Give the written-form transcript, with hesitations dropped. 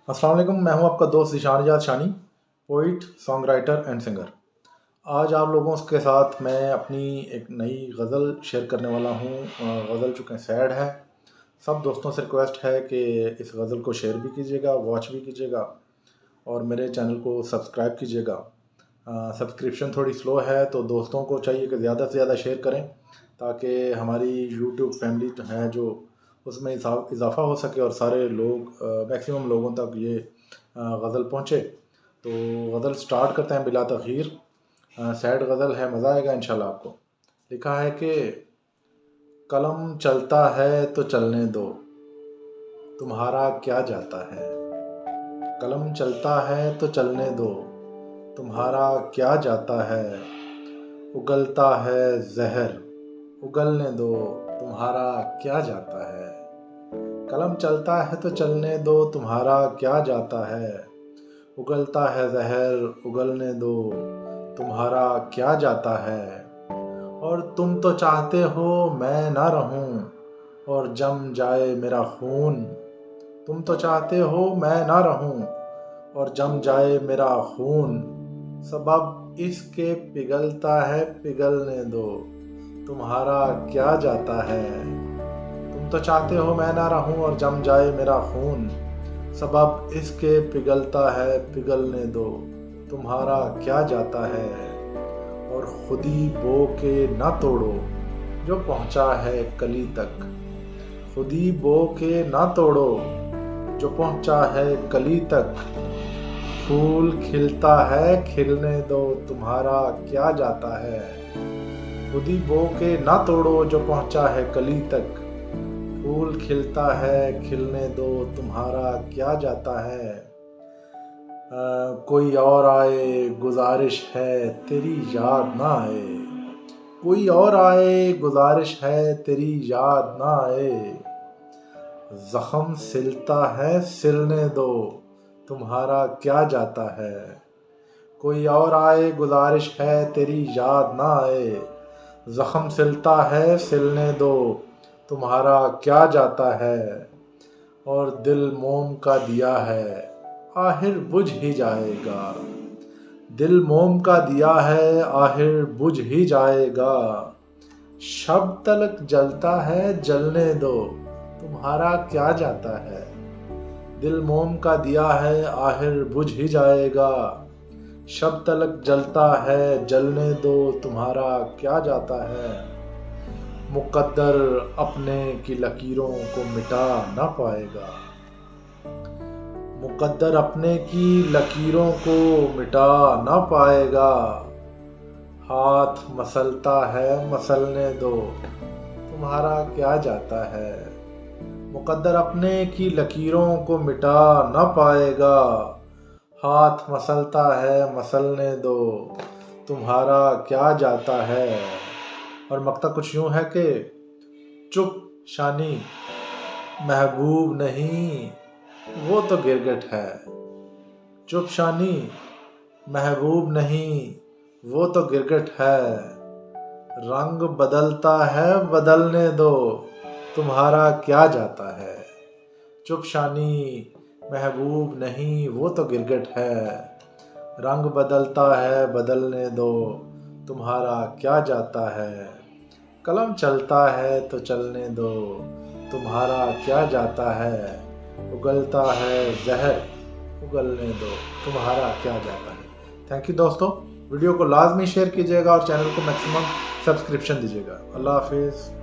السلام علیکم، میں ہوں آپ کا دوست Zeeshan Ejaz Shani, poet, song writer and singer. آج آپ لوگوں کے ساتھ میں اپنی ایک نئی غزل شیئر کرنے والا ہوں۔ غزل چونکہ سیڈ ہے، سب دوستوں سے ریکویسٹ ہے کہ اس غزل کو شیئر بھی کیجیے گا، واچ بھی کیجیے گا اور میرے چینل کو سبسکرائب کیجیے گا۔ سبسکرپشن تھوڑی سلو ہے تو دوستوں کو چاہیے کہ زیادہ سے زیادہ شیئر کریں تاکہ ہماری یوٹیوب فیملی ہے جو اس میں اضافہ ہو سکے اور سارے لوگ میکسیمم لوگوں تک یہ غزل پہنچے۔ تو غزل سٹارٹ کرتے ہیں بلا تاخیر۔ سیڈ غزل ہے، مزہ آئے گا انشاءاللہ آپ کو۔ لکھا ہے کہ قلم چلتا ہے تو چلنے دو، تمہارا کیا جاتا ہے۔ قلم چلتا ہے تو چلنے دو، تمہارا کیا جاتا ہے۔ اگلتا ہے زہر، اگلنے دو، تمہارا کیا جاتا ہے۔ قلم چلتا ہے تو چلنے دو، تمہارا کیا جاتا ہے۔ اگلتا ہے زہر، اگلنے دو، تمہارا کیا جاتا ہے۔ اور تم تو چاہتے ہو میں نہ رہوں اور جم جائے میرا خون۔ تم تو چاہتے ہو میں نہ رہوں اور جم جائے میرا خون۔ سبب اس کے پگھلتا ہے، پگھلنے دو، تمہارا کیا جاتا ہے۔ تم تو چاہتے ہو میں نہ رہوں اور جم جائے میرا خون۔ سبب اس کے پگھلتا ہے، پگھلنے دو، تمہارا کیا جاتا ہے۔ اور خودی بو کے نہ توڑو جو پہنچا ہے کلی تک۔ خودی بو کے نہ توڑو جو پہنچا ہے کلی تک۔ پھول کھلتا ہے، کھلنے دو، تمہارا کیا جاتا ہے۔ خودی بو کے نہ توڑو جو پہنچا ہے کلی تک۔ پھول کھلتا ہے، کھلنے دو، تمہارا کیا جاتا ہے۔ کوئی اور آئے گزارش ہے تیری یاد نہ آئے۔ کوئی اور آئے گزارش ہے تیری یاد نہ آئے۔ زخم سلتا ہے، سلنے دو، تمہارا کیا جاتا ہے۔ کوئی اور آئے گزارش ہے تیری یاد نہ آئے۔ زخم سلتا ہے، سلنے دو، تمہارا کیا جاتا ہے۔ اور دل موم کا دیا ہے، آخر بجھ ہی جائے گا۔ دل موم کا دیا ہے، آخر بجھ ہی جائے گا۔ شب تلک جلتا ہے، جلنے دو، تمہارا کیا جاتا ہے۔ دل موم کا دیا ہے، آخر بجھ ہی جائے گا۔ شب تلک جلتا ہے، جلنے دو، تمہارا کیا جاتا ہے۔ مقدر اپنے کی لکیروں کو مٹا نہ پائے گا۔ مقدر اپنے کی لکیروں کو مٹا نہ پائے گا۔ ہاتھ مسلتا ہے، مسلنے دو، تمہارا کیا جاتا ہے۔ مقدر اپنے کی لکیروں کو مٹا نہ پائے گا۔ ہاتھ مسلتا ہے، مسلنے دو، تمہارا کیا جاتا ہے۔ اور مقطع کچھ یوں ہے کہ چپ شانی محبوب نہیں وہ تو گرگٹ ہے۔ چپ شانی محبوب نہیں وہ تو گرگٹ ہے۔ رنگ بدلتا ہے، بدلنے دو، تمہارا کیا جاتا ہے۔ چپ شانی محبوب نہیں وہ تو گرگٹ ہے۔ رنگ بدلتا ہے، بدلنے دو، تمہارا کیا جاتا ہے۔ قلم چلتا ہے تو چلنے دو، تمہارا کیا جاتا ہے۔ اگلتا ہے زہر، اگلنے دو، تمہارا کیا جاتا ہے۔ تھینک یو دوستو، ویڈیو کو لازمی شیئر کیجیے گا اور چینل کو میکسیمم سبسکرپشن دیجیے گا۔ اللہ حافظ۔